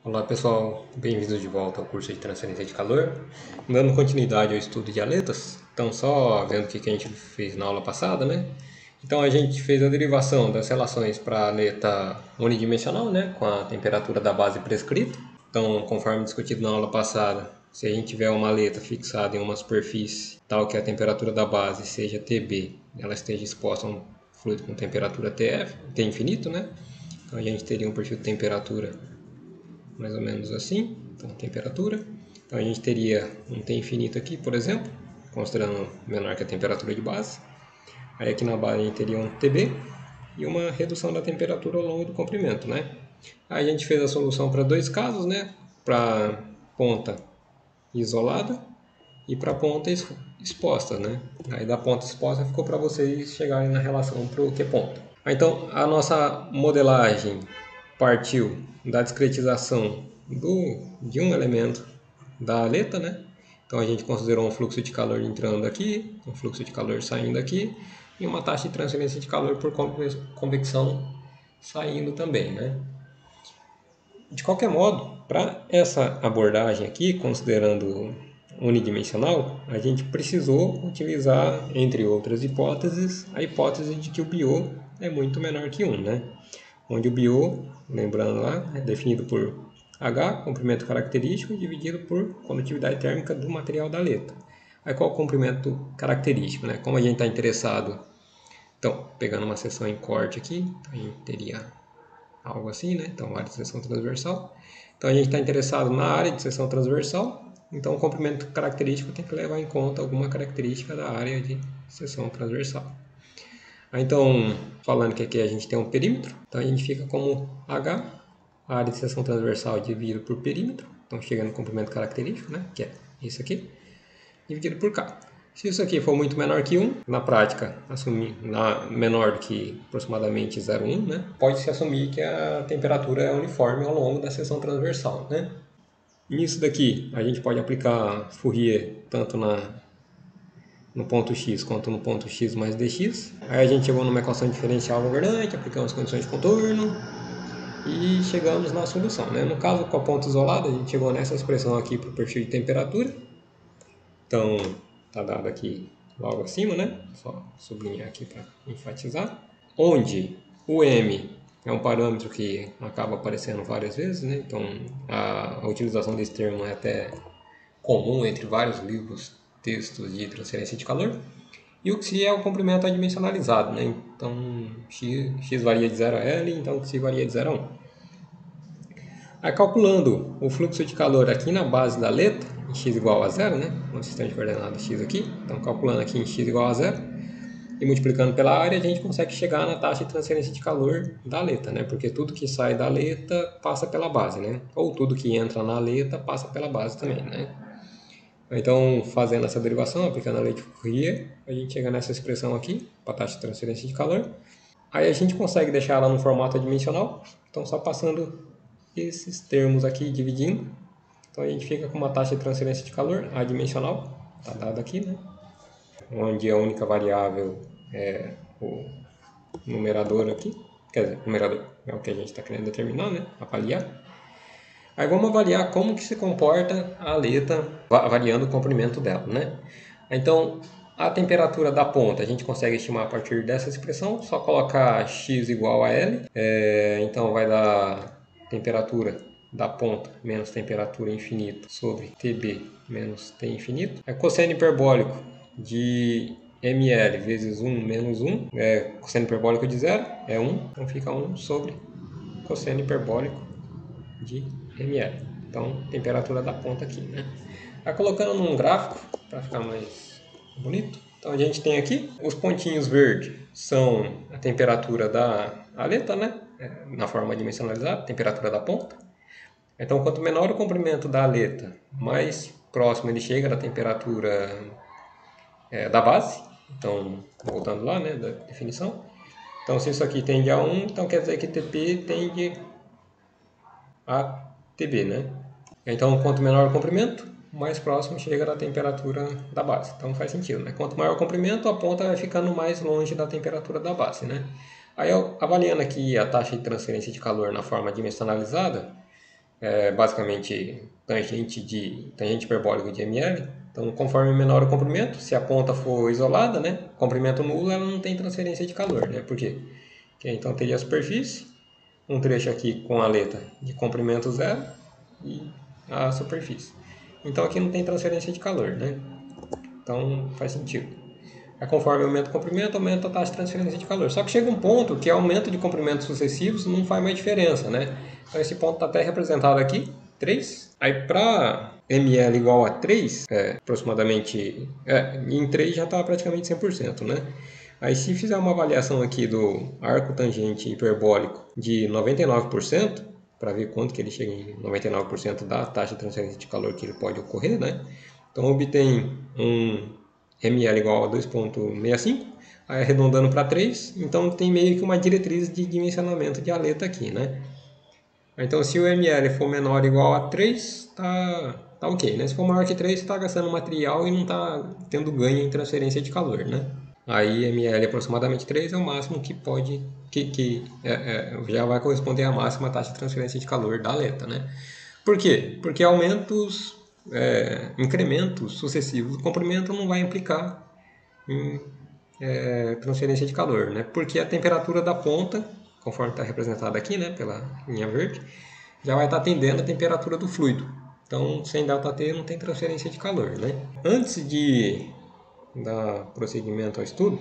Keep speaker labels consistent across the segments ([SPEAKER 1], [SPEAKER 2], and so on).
[SPEAKER 1] Olá pessoal, bem-vindos de volta ao curso de transferência de calor. Dando continuidade ao estudo de aletas, então só vendo o que a gente fez na aula passada, né? Então a gente fez a derivação das relações para a aleta unidimensional, né? Com a temperatura da base prescrita. Então, conforme discutido na aula passada, se a gente tiver uma aleta fixada em uma superfície tal que a temperatura da base seja Tb, ela esteja exposta a um fluido com temperatura Tf, T infinito, né? Então a gente teria um perfil de temperatura mais ou menos assim, então temperatura. Então a gente teria um T infinito aqui, por exemplo, considerando menor que a temperatura de base. Aí aqui na base a gente teria um TB e uma redução da temperatura ao longo do comprimento, né? Aí a gente fez a solução para dois casos, né? Para ponta isolada e para ponta exposta, né? Aí da ponta exposta ficou para vocês chegarem na relação para o Q-ponto. Então a modelagem partiu da discretização de um elemento da aleta, né? Então a gente considerou um fluxo de calor entrando aqui, um fluxo de calor saindo aqui e uma taxa de transferência de calor por convecção saindo também, né? De qualquer modo, para essa abordagem aqui, considerando unidimensional, a gente precisou utilizar, entre outras hipóteses, a hipótese de que o BO é muito menor que 1, né? Onde o BO, lembrando lá, é definido por H, comprimento característico, dividido por condutividade térmica do material da aleta. Aí qual é o comprimento característico, né? Como a gente está interessado, então, pegando uma seção em corte aqui, a gente teria algo assim, né? Então, área de seção transversal. Então, a gente está interessado na área de seção transversal, então o comprimento característico tem que levar em conta alguma característica da área de seção transversal. Então, falando que aqui a gente tem um perímetro, então a gente fica como H, a área de seção transversal dividido por perímetro, então chega no comprimento característico, né, que é isso aqui, dividido por K. Se isso aqui for muito menor que 1, na prática, menor do que aproximadamente 0,1, né, pode-se assumir que a temperatura é uniforme ao longo da seção transversal, né. Nisso daqui, a gente pode aplicar Fourier tanto no ponto x quanto no ponto x mais dx. Aí a gente chegou numa equação diferencial governante, aplicamos as condições de contorno e chegamos na solução, né? No caso, com a ponta isolada, a gente chegou nessa expressão aqui para o perfil de temperatura. Então, está dado aqui logo acima, né? Só sublinhar aqui para enfatizar. Onde o m é um parâmetro que acaba aparecendo várias vezes, né? Então, a utilização desse termo é até comum entre vários livros, textos de transferência de calor. E o Xi é o comprimento adimensionalizado, né? Então, x varia de 0 a L, então o Xi varia de 0 a 1. Aí, calculando o fluxo de calor aqui na base da aleta, em x igual a 0, né? No sistema de coordenadas x aqui. Então, calculando aqui em x igual a 0 e multiplicando pela área, a gente consegue chegar na taxa de transferência de calor da aleta, né? Porque tudo que sai da aleta passa pela base, né? Ou tudo que entra na aleta passa pela base também, né? Então, fazendo essa derivação, aplicando a lei de Fourier, a gente chega nessa expressão aqui, para a taxa de transferência de calor. Aí a gente consegue deixar ela no formato adimensional, então só passando esses termos aqui, dividindo. Então a gente fica com uma taxa de transferência de calor adimensional, está dado aqui, né? Onde a única variável é o numerador aqui, quer dizer, numerador é o que a gente está querendo determinar, né? Avaliar. Aí vamos avaliar como que se comporta a aleta variando o comprimento dela, né? Então, a temperatura da ponta a gente consegue estimar a partir dessa expressão, só colocar x igual a L, então vai dar temperatura da ponta menos temperatura infinito sobre Tb menos T infinito. É cosseno hiperbólico de ml vezes 1 menos 1, cosseno hiperbólico de 0 é 1, então fica 1 sobre cosseno hiperbólico de ml. Então, temperatura da ponta aqui, né? Tá colocando num gráfico para ficar mais bonito. Então, a gente tem aqui os pontinhos verdes são a temperatura da aleta, né? Na forma dimensionalizada, temperatura da ponta. Então, quanto menor o comprimento da aleta, mais próximo ele chega da temperatura da base. Então, voltando lá, né, da definição. Então, se isso aqui tende a 1, então quer dizer que Tp tende a Tb, né? Então, quanto menor o comprimento, mais próximo chega da temperatura da base. Então, faz sentido, né? Quanto maior o comprimento, a ponta vai ficando mais longe da temperatura da base, né? Aí, avaliando aqui a taxa de transferência de calor na forma dimensionalizada, é basicamente tangente hiperbólico de ml. Então, conforme menor o comprimento, se a ponta for isolada, né, comprimento nulo, ela não tem transferência de calor, né? Por quê? Porque então teria a superfície, um trecho aqui com a aleta de comprimento zero e a superfície. Então aqui não tem transferência de calor, né? Então faz sentido. Conforme aumenta o comprimento, aumenta a taxa de transferência de calor. Só que chega um ponto que aumento de comprimentos sucessivos não faz mais diferença, né? Então esse ponto está até representado aqui, 3. Aí para ml igual a 3, aproximadamente, em 3 já está praticamente 100%, né? Aí se fizer uma avaliação aqui do arco tangente hiperbólico de 99%, para ver quanto que ele chega em 99% da taxa de transferência de calor que ele pode ocorrer, né? Então obtém um ml igual a 2,65, aí arredondando para 3, então tem meio que uma diretriz de dimensionamento de aleta aqui, né? Então se o ml for menor ou igual a 3, tá ok, né? Se for maior que 3, você está gastando material e não está tendo ganho em transferência de calor, né? Aí ml aproximadamente 3 é o máximo que pode, já vai corresponder à máxima taxa de transferência de calor da aleta, né? Por quê? Porque incrementos sucessivos do comprimento não vai implicar em transferência de calor, né? Porque a temperatura da ponta, conforme está representada aqui, né, pela linha verde, já vai estar atendendo a temperatura do fluido. Então, sem ΔT não tem transferência de calor, né? Antes de dar prosseguimento ao estudo,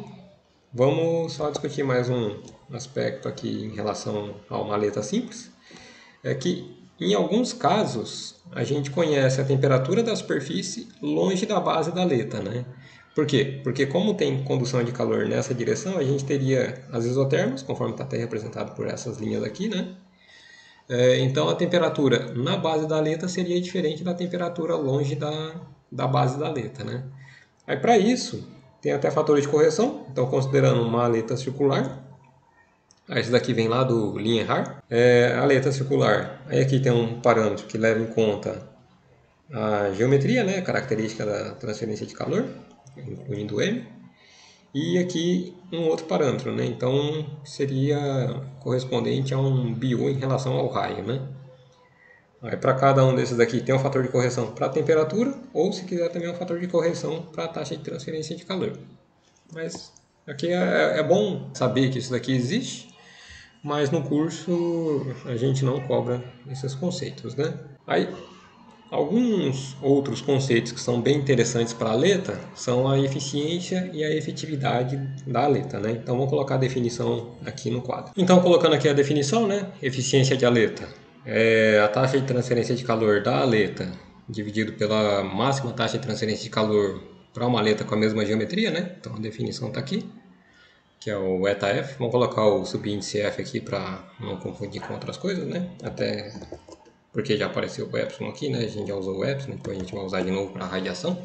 [SPEAKER 1] vamos só discutir mais um aspecto aqui em relação a uma aleta simples. É que, em alguns casos, a gente conhece a temperatura da superfície longe da base da aleta, né? Por quê? Porque como tem condução de calor nessa direção, a gente teria as isotermas, conforme está até representado por essas linhas aqui, né? Então a temperatura na base da aleta seria diferente da temperatura longe da base da aleta, né? Aí para isso, tem até fatores de correção. Então considerando uma aleta circular, esse daqui vem lá do Lienhard. A aleta circular, aí aqui tem um parâmetro que leva em conta a geometria, né, característica da transferência de calor, incluindo M. E aqui um outro parâmetro, né? Então seria correspondente a um BU em relação ao raio, né? Aí para cada um desses daqui tem um fator de correção para a temperatura, ou se quiser também um fator de correção para a taxa de transferência de calor. Mas aqui é bom saber que isso daqui existe, mas no curso a gente não cobra esses conceitos, né? Aí, alguns outros conceitos que são bem interessantes para a aleta são a eficiência e a efetividade da aleta, né? Então vamos colocar a definição aqui no quadro. Então colocando aqui a definição, né? Eficiência de aleta é a taxa de transferência de calor da aleta dividido pela máxima taxa de transferência de calor para uma aleta com a mesma geometria, né? Então a definição está aqui, que é o eta-F. Vamos colocar o subíndice F aqui para não confundir com outras coisas, né? Até porque já apareceu o epsilon aqui, né? A gente já usou o epsilon, então a gente vai usar de novo para radiação.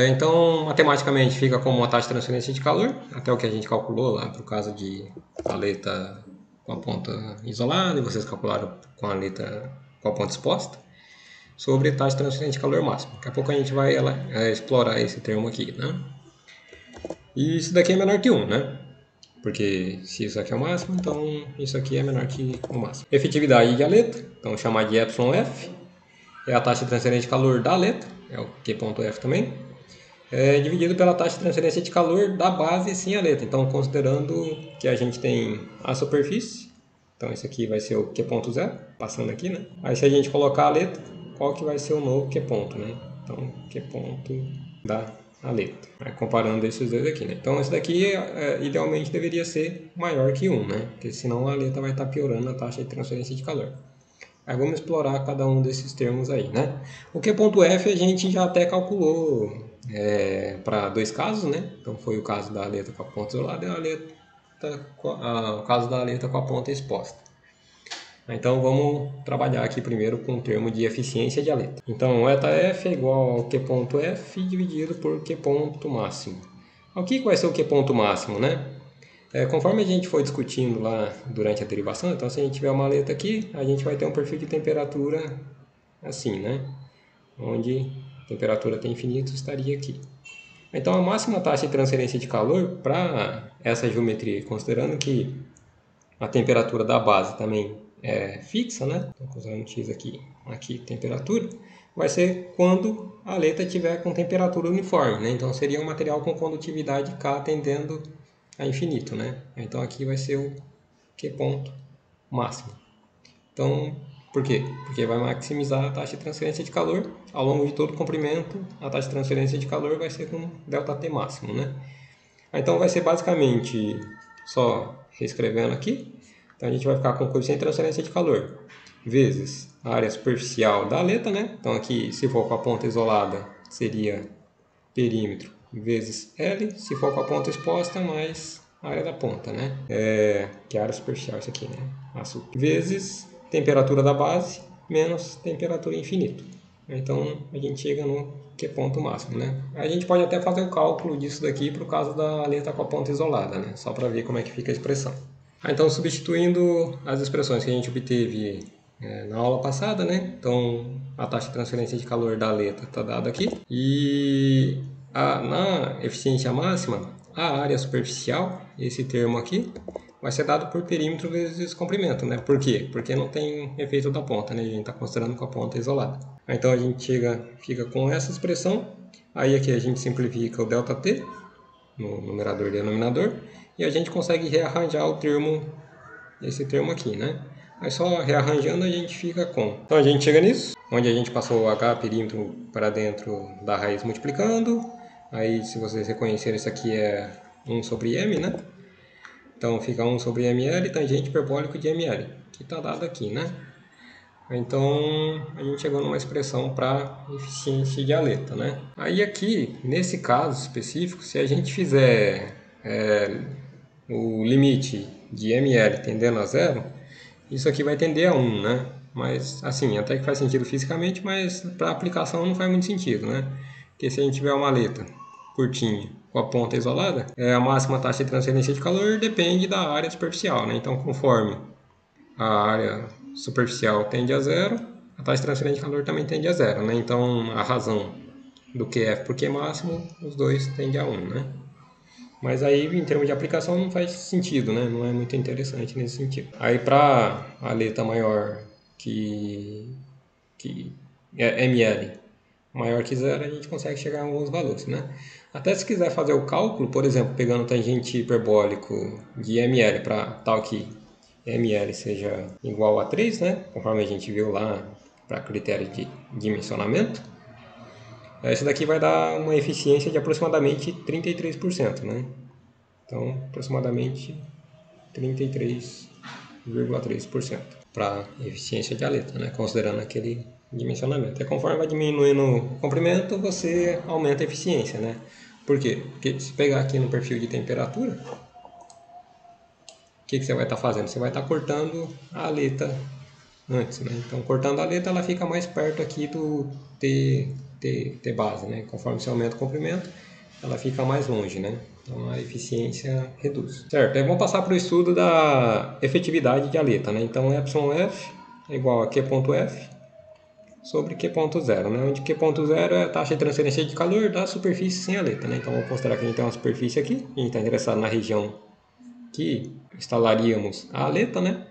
[SPEAKER 1] Então, matematicamente, fica como uma taxa de transferência de calor, até o que a gente calculou lá para o caso de aleta com a ponta isolada, e vocês calcularam com a aleta com a ponta exposta, sobre taxa de transferência de calor máximo. Daqui a pouco a gente vai explorar esse termo aqui, né? E isso daqui é menor que 1, né? Porque se isso aqui é o máximo, então isso aqui é menor que o máximo. Efetividade de aleta, então chamar de εF, é a taxa de transferência de calor da aleta, é o Q.F também, dividido pela taxa de transferência de calor da base sem aleta. Então considerando que a gente tem a superfície, então esse aqui vai ser o Q.0, passando aqui, né? Aí se a gente colocar a aleta, qual que vai ser o novo Q ponto, né? Então Q ponto da aleta, comparando esses dois aqui, né? Então esse daqui idealmente deveria ser maior que 1, né? Porque senão a aleta vai estar piorando a taxa de transferência de calor. Aí vamos explorar cada um desses termos aí, né? O Q.F a gente já até calculou para dois casos, né? Então foi o caso da aleta com a ponta isolada e o caso da aleta com a ponta exposta. Então vamos trabalhar aqui primeiro com o termo de eficiência de aleta. Então eta-F é igual ao Q.F dividido por Q ponto máximo. O que vai ser o Q ponto máximo, né? Conforme a gente foi discutindo lá durante a derivação, então se a gente tiver uma aleta aqui, a gente vai ter um perfil de temperatura assim, né? Onde a temperatura até infinito estaria aqui. Então a máxima taxa de transferência de calor para essa geometria, considerando que a temperatura da base também fixa, né? Então, considerando x aqui temperatura, vai ser quando a aleta estiver com temperatura uniforme, né? Então seria um material com condutividade K tendendo a infinito, né? Então aqui vai ser o Q ponto máximo. Então, por quê? Porque vai maximizar a taxa de transferência de calor ao longo de todo o comprimento. A taxa de transferência de calor vai ser com ΔT máximo, né? Então vai ser basicamente, só reescrevendo aqui, então a gente vai ficar com o coeficiente de transferência de calor vezes a área superficial da aleta, né? Então aqui, se for com a ponta isolada, seria perímetro vezes L, se for com a ponta exposta, mais a área da ponta, né? Que é a área superficial, isso aqui, né? Azul. Vezes temperatura da base menos temperatura infinito. Então a gente chega no Q ponto máximo, né? A gente pode até fazer o cálculo disso daqui para o caso da aleta com a ponta isolada, né? Só para ver como é que fica a expressão. Então, substituindo as expressões que a gente obteve na aula passada, né? Então, a taxa de transferência de calor da aleta está dada aqui. E na eficiência máxima, a área superficial, esse termo aqui, vai ser dado por perímetro vezes comprimento, né? Por quê? Porque não tem efeito da ponta, né? A gente está considerando com a ponta isolada. Então, a gente fica com essa expressão. Aí aqui a gente simplifica o ΔT no numerador e denominador, e a gente consegue rearranjar esse termo aqui, né? Aí só rearranjando a gente fica com. Então a gente chega nisso, onde a gente passou o H perímetro para dentro da raiz multiplicando. Aí se vocês reconhecerem, isso aqui é 1 sobre m, né? Então fica 1 sobre ml, tangente hiperbólico de ml, que está dado aqui, né? Então a gente chegou numa expressão para eficiência de aleta, né? Aí aqui, nesse caso específico, se a gente fizer o limite de ml tendendo a zero, isso aqui vai tender a 1, né? Mas assim, até que faz sentido fisicamente, mas para aplicação não faz muito sentido, né? Porque se a gente tiver uma aleta curtinha com a ponta isolada, a máxima taxa de transferência de calor depende da área superficial, né? Então conforme a área superficial tende a zero, a taxa de transferência de calor também tende a zero, né? Então a razão do QF por Q máximo, os dois tendem a 1, né? Mas aí em termos de aplicação não faz sentido, né? Não é muito interessante nesse sentido. Aí para a aleta maior que é ml maior que zero, a gente consegue chegar a alguns valores, né? Até se quiser fazer o cálculo, por exemplo, pegando o tangente hiperbólico de ml para tal que ml seja igual a 3, né? Conforme a gente viu lá para critério de dimensionamento, esse daqui vai dar uma eficiência de aproximadamente 33%, né? Então, aproximadamente 33,3% para eficiência de aleta, né? Considerando aquele dimensionamento. E conforme vai diminuindo o comprimento, você aumenta a eficiência, né? Por quê? Porque se pegar aqui no perfil de temperatura, o que você vai estar fazendo? Você vai estar cortando a aleta antes, né? Então, cortando a aleta, ela fica mais perto aqui do T base, né? Conforme você aumenta o comprimento, ela fica mais longe, né? Então a eficiência reduz. Certo, aí vamos passar para o estudo da efetividade de aleta, né? Então εf é igual a Q.F sobre Q.0, né? Onde Q.0 é a taxa de transferência de calor da superfície sem aleta, né? Então vamos considerar que a gente tem uma superfície aqui, a gente está interessado na região que instalaríamos a aleta, né?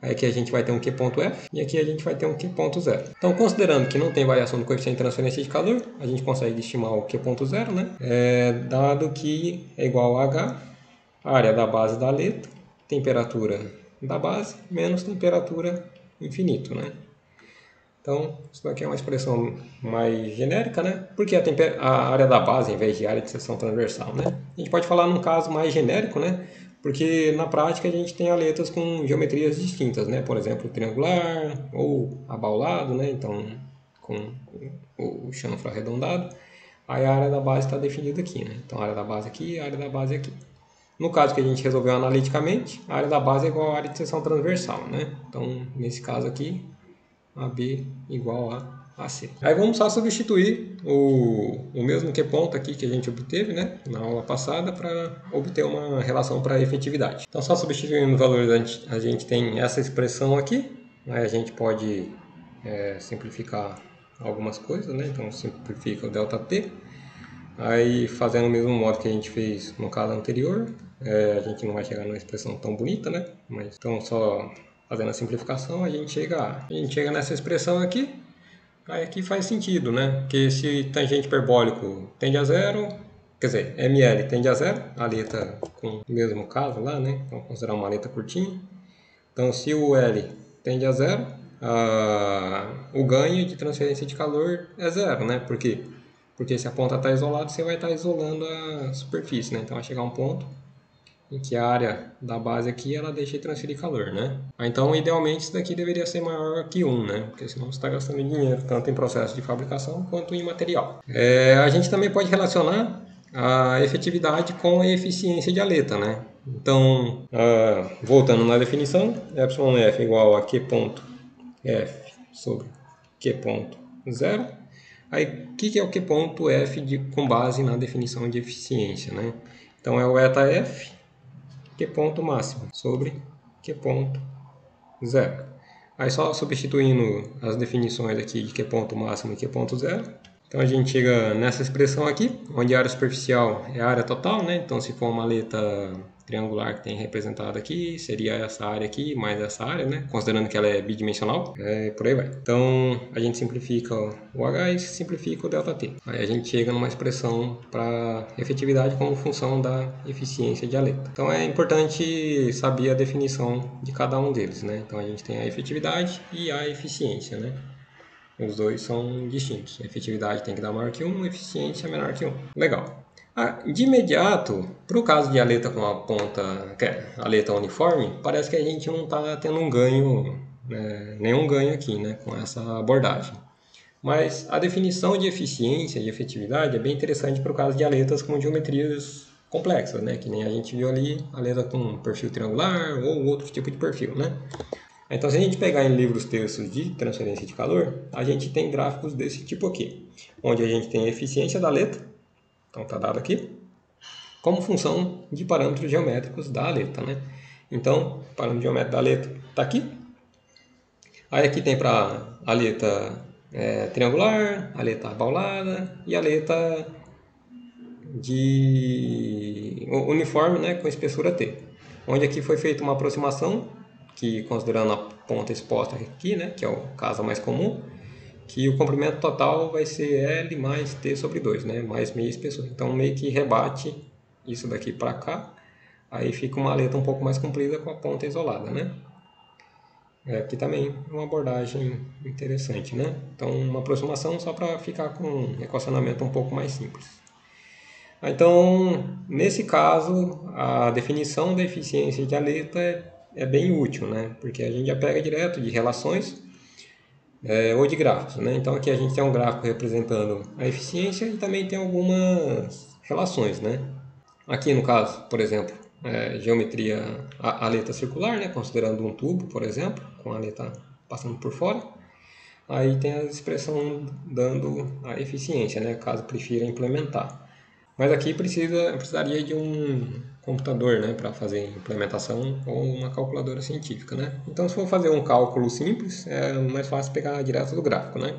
[SPEAKER 1] Aí aqui a gente vai ter um Q.F e aqui a gente vai ter um Q.0. Então, considerando que não tem variação do coeficiente de transferência de calor, a gente consegue estimar o Q.0, né? Dado que é igual a H, a área da base da aleta, temperatura da base, menos temperatura infinito, né? Então, isso daqui é uma expressão mais genérica, né? Porque a área da base, em vez de área de seção transversal, né? A gente pode falar num caso mais genérico, né? Porque na prática a gente tem aletas com geometrias distintas, né? Por exemplo, triangular ou abaulado, né? Então, com o chanfro arredondado. Aí a área da base está definida aqui, né? Então, a área da base aqui e a área da base aqui. No caso que a gente resolveu analiticamente, a área da base é igual à área de seção transversal, né? Então, nesse caso aqui, AB igual a AC. Aí vamos só substituir o mesmo Q ponto aqui que a gente obteve, né, na aula passada, para obter uma relação para efetividade. Então, só substituindo os valores, a gente tem essa expressão aqui. Aí a gente pode simplificar algumas coisas, né? Então simplifica o ΔT. Aí fazendo o mesmo modo que a gente fez no caso anterior, a gente não vai chegar numa expressão tão bonita, né? Mas então só fazendo a simplificação, a gente chega nessa expressão aqui. Aí aqui faz sentido, né? Porque se tangente hiperbólico tende a zero, quer dizer, ML tende a zero, a aleta com o mesmo caso lá, né? Vamos considerar uma aleta curtinha. Então, se o L tende a zero, o ganho de transferência de calor é zero, né? Por quê? Porque se a ponta está isolada, você vai estar isolando a superfície, né? Então vai chegar um ponto em que a área da base aqui ela deixa de transferir calor, né? Então, idealmente, isso daqui deveria ser maior que 1, né? Porque senão você está gastando dinheiro tanto em processo de fabricação quanto em material. A gente também pode relacionar a efetividade com a eficiência de aleta, né? Então, voltando na definição, εf igual a Q ponto F sobre Q ponto 0. Aí, o que é o Q ponto F com base na definição de eficiência, né? Então, é o eta F Q ponto máximo sobre Q ponto 0. Aí só substituindo as definições aqui de Q ponto máximo e Q ponto 0. Então a gente chega nessa expressão aqui, onde a área superficial é a área total, né? Então se for uma aleta triangular que tem representado aqui, seria essa área aqui mais essa área, né? Considerando que ela é bidimensional, por aí vai. Então a gente simplifica o H e simplifica o ΔT. Aí a gente chega numa expressão para efetividade como função da eficiência de aleta. Então é importante saber a definição de cada um deles, né? Então a gente tem a efetividade e a eficiência, né? Os dois são distintos. A efetividade tem que dar maior que 1, a eficiência é menor que 1. Legal. De imediato, para o caso de aleta com a ponta, que é aleta uniforme, parece que a gente não está tendo um ganho, nenhum ganho aqui, né, com essa abordagem. Mas a definição de eficiência, de efetividade, é bem interessante para o caso de aletas com geometrias complexas, né, que nem a gente viu ali, aleta com perfil triangular ou outro tipo de perfil, né? Então, se a gente pegar em livros textos de transferência de calor, a gente tem gráficos desse tipo aqui, onde a gente tem a eficiência da aleta, então está dado aqui, como função de parâmetros geométricos da aleta, né? Então, o parâmetro geométrico da aleta está aqui. Aí aqui tem para aleta triangular, aleta abaulada e aleta de uniforme, né, com espessura T. Onde aqui foi feita uma aproximação, que considerando a ponta exposta aqui, né, que é o caso mais comum, que o comprimento total vai ser L mais T sobre 2, né, mais meia espessura. Então meio que rebate isso daqui para cá, aí fica uma aleta um pouco mais comprida com a ponta isolada, né. Aqui também é uma abordagem interessante, né. Então uma aproximação só para ficar com um equacionamento um pouco mais simples. Então, nesse caso, a definição da eficiência de aleta é bem útil, né? Porque a gente já pega direto de relações ou de gráficos, né? Então aqui a gente tem um gráfico representando a eficiência e também tem algumas relações, né? Aqui no caso, por exemplo, geometria aleta circular, né? Considerando um tubo, por exemplo, com a aleta passando por fora. Aí tem a expressão dando a eficiência, né? Caso prefira implementar. Mas aqui precisaria de um computador, né, para fazer implementação ou uma calculadora científica, né? Então, se for fazer um cálculo simples, é mais fácil pegar direto do gráfico, né?